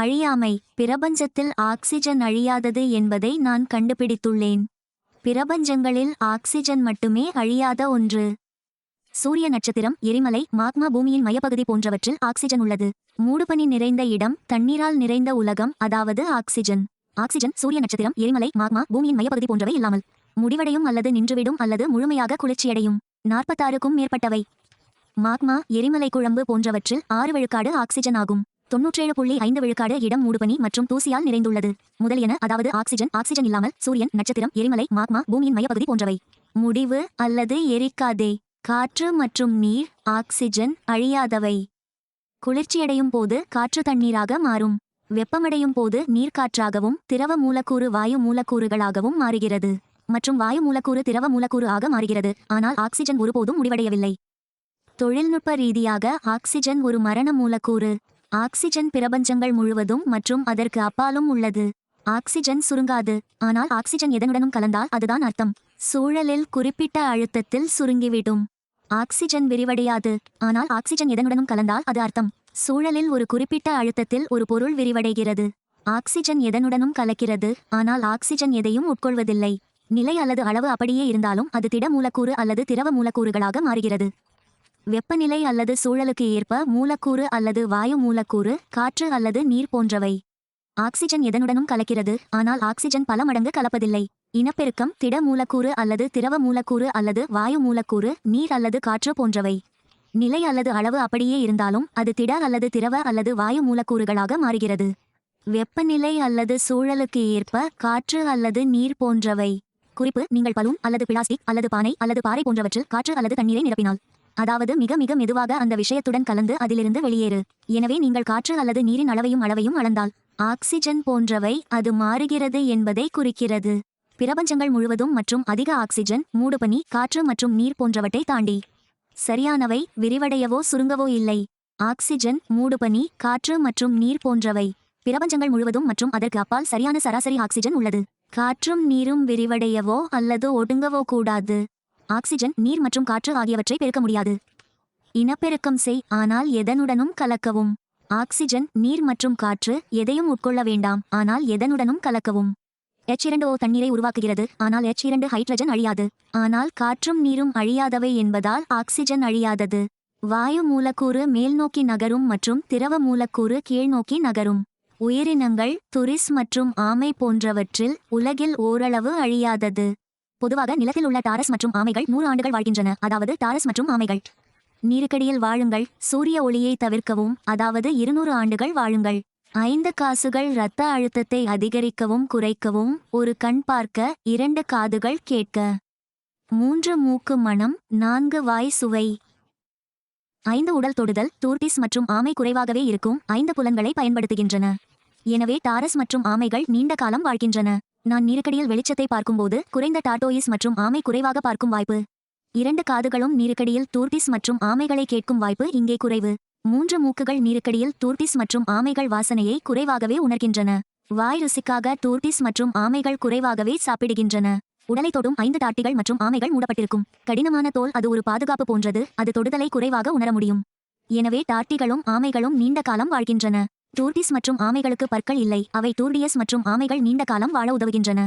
அழியாமை. பிரபஞ்சத்தில் ஆக்சிஜன் அழியாதது என்பதை நான் கண்டுபிடித்துள்ளேன். பிரபஞ்சங்களில் ஆக்சிஜன் மட்டுமே அழியாத ஒன்று. சூரிய நட்சத்திரம், எரிமலை, மாக்மா, பூமியின் மையப்பகுதி போன்றவற்றில் ஆக்சிஜன் உள்ளது. மூடுபனி நிறைந்த இடம், தண்ணீரால் நிறைந்த உலகம், அதாவது ஆக்சிஜன். ஆக்சிஜன் சூரிய நட்சத்திரம், எரிமலை, மாக்மா, பூமியின் மையப்பகுதி போன்றவை இல்லாமல் முடிவடையும் அல்லது நின்றுவிடும் அல்லது முழுமையாக குளிர்ச்சியடையும். 46க்கும் மேற்பட்டவை. மாக்மா, எரிமலை குழம்பு போன்றவற்றில் 6 விழுக்காடு ஆக்சிஜன் ஆகும். 97.5 விழுக்காடு இடம் மூடுபனி மற்றும் தூசியால் நிறைந்துள்ளது. முதலியன, அதாவது ஆக்சிஜன் இல்லாமல் சூரியன், நட்சத்திரம், எரிமலை, மாக்மா, பூமியின் மையப்பகுதி போன்றவை முடிவு அல்லது எரிக்காதே. காற்று மற்றும் நீர் ஆக்சிஜன் அழியாதவை. குளிர்ச்சியடையும் போது காற்று தண்ணீராக மாறும். வெப்பமடையும் போது நீர்க்காற்றாகவும் திரவ மூலக்கூறு வாயு மூலக்கூறுகளாகவும் மாறுகிறது. மற்றும் வாயு மூலக்கூறு திரவ மூலக்கூறு ஆக மாறுகிறது. ஆனால் ஆக்சிஜன் ஒருபோதும் முடிவடையவில்லை. தொழில்நுட்ப ரீதியாக ஆக்சிஜன் ஒரு மரண மூலக்கூறு. ஆக்சிஜன் பிரபஞ்சங்கள் முழுவதும் மற்றும் அதற்கு அப்பாலும் உள்ளது. ஆக்சிஜன் சுருங்காது. ஆனால் ஆக்சிஜன் எதனுடனும் கலந்தால் அதுதான் அர்த்தம். சூழலில் குறிப்பிட்ட அழுத்தத்தில் சுருங்கிவிடும். ஆக்சிஜன் விரிவடையாது. ஆனால் ஆக்சிஜன் எதனுடனும் கலந்தால் அது அர்த்தம். சூழலில் ஒரு குறிப்பிட்ட அழுத்தத்தில் ஒரு பொருள் விரிவடைகிறது. ஆக்சிஜன் எதனுடனும் கலக்கிறது. ஆனால் ஆக்சிஜன் எதையும் உட்கொள்வதில்லை. நிலை அல்லது அளவு அப்படியே இருந்தாலும் அது திட மூலக்கூறு அல்லது திரவ மூலக்கூறுகளாக மாறுகிறது. வெப்பநிலை அல்லது சூழலுக்கு ஏற்ப மூலக்கூறு அல்லது வாயு மூலக்கூறு, காற்று அல்லது நீர் போன்றவை. ஆக்சிஜன் எதனுடனும் கலக்கிறது. ஆனால் ஆக்சிஜன் பல மடங்கு கலப்பதில்லை. இனப்பெருக்கம் திட மூலக்கூறு அல்லது திரவ மூலக்கூறு அல்லது வாயு மூலக்கூறு, நீர் அல்லது காற்று போன்றவை. நிலை அல்லது அளவு அப்படியே இருந்தாலும் அது திட அல்லது திரவ அல்லது வாயு மூலக்கூறுகளாக மாறுகிறது. வெப்பநிலை அல்லது சூழலுக்கு ஏற்ப காற்று அல்லது நீர் போன்றவை. குறிப்பு: நீங்கள் பலூன் அல்லது பிளாஸ்டிக் அல்லது பானை அல்லது பாறை போன்றவற்றில் காற்று அல்லது தண்ணீரை நிரப்பினால், அதாவது மிக மிக மெதுவாக அந்த விஷயத்துடன் கலந்து அதிலிருந்து வெளியேறு. எனவே நீங்கள் காற்று அல்லது நீரின் அளவையும் அளந்தால் ஆக்சிஜன் போன்றவை அது மாறுகிறது என்பதை குறிக்கிறது. பிரபஞ்சங்கள் முழுவதும் மற்றும் அதிக ஆக்சிஜன், மூடுபனி, காற்று மற்றும் நீர் போன்றவற்றை தாண்டி. சரியானவை விரிவடையவோ சுருங்கவோ இல்லை. ஆக்சிஜன், மூடுபனி, காற்று மற்றும் நீர் போன்றவை. பிரபஞ்சங்கள் முழுவதும் மற்றும் அதற்கு அப்பால் சரியான சராசரி ஆக்சிஜன் உள்ளது. காற்றும் நீரும் விரிவடையவோ அல்லது ஒடுங்கவோ கூடாது. ஆக்சிஜன், நீர் மற்றும் காற்று ஆகியவற்றை பெருக்க முடியாது. இனப்பெருக்கம் செய், ஆனால் எதனுடனும் கலக்கவும். ஆக்சிஜன், நீர் மற்றும் காற்று எதையும் உட்கொள்ள வேண்டாம், ஆனால் எதனுடனும் கலக்கவும். H2O தண்ணீரை உருவாக்குகிறது, ஆனால் H2 ஹைட்ரஜன் அழியாது. ஆனால் காற்றும் நீரும் அழியாதவை என்பதால் ஆக்சிஜன் அழியாதது. வாயு மூலக்கூறு மேல்நோக்கி நகரும் மற்றும் திரவ மூலக்கூறு கீழ்நோக்கி நகரும். உயிரினங்கள், துரிஸ் மற்றும் ஆமை போன்றவற்றில் உலகில் ஓரளவு அழியாதது. பொதுவாக நிலத்தில் உள்ள டாரஸ் மற்றும் ஆமைகள் 100 ஆண்டுகள் வாழ்கின்றன, அதாவது டாரஸ் மற்றும் ஆமைகள். நீருக்கடியில் வாழுங்கள், சூரிய ஒளியை தவிர்க்கவும், அதாவது 200 ஆண்டுகள் வாழுங்கள். 5 காசுகள் இரத்த அழுத்தத்தை அதிகரிக்கவும் குறைக்கவும். 1 கண் பார்க்க, 2 காதுகள் கேட்க, 3 மூக்கு மணம், 4 வாய் சுவை, 5 உடல் தொடுதல். டூர்டிஸ் மற்றும் ஆமை குறைவாகவே இருக்கும் 5 புலன்களை பயன்படுத்துகின்றன. எனவே டாரஸ் மற்றும் ஆமைகள் நீண்ட காலம் வாழ்கின்றன. நான் நீருக்கடியில் வெளிச்சத்தை பார்க்கும்போது குறைந்த டார்டோயிஸ் மற்றும் ஆமை குறைவாக பார்க்கும் வாய்ப்பு. 2 காதுகளும் நீருக்கடியில் டூர்டிஸ் மற்றும் ஆமைகளை கேட்கும் வாய்ப்பு இங்கே குறைவு. 3 மூக்குகள் நீருக்கடியில் டூர்டிஸ் மற்றும் ஆமைகள் வாசனையை குறைவாகவே உணர்கின்றன. வாய் ருசிக்காக டூர்டிஸ் மற்றும் ஆமைகள் குறைவாகவே சாப்பிடுகின்றன. உடலை தொடும் 5 டார்டிகள் மற்றும் ஆமைகள் மூடப்பட்டிருக்கும். கடினமான தோல் அது ஒரு பாதுகாப்பு போன்றது, அது தொடுதலை குறைவாக உணர முடியும். எனவே டார்டிகளும் ஆமைகளும் நீண்ட காலம் வாழ்கின்றன. டூர்டிஸ் மற்றும் ஆமைகளுக்கு பற்கள் இல்லை, அவை டூர்டியஸ் மற்றும் ஆமைகள் நீண்ட காலம் வாழ உதவுகின்றன.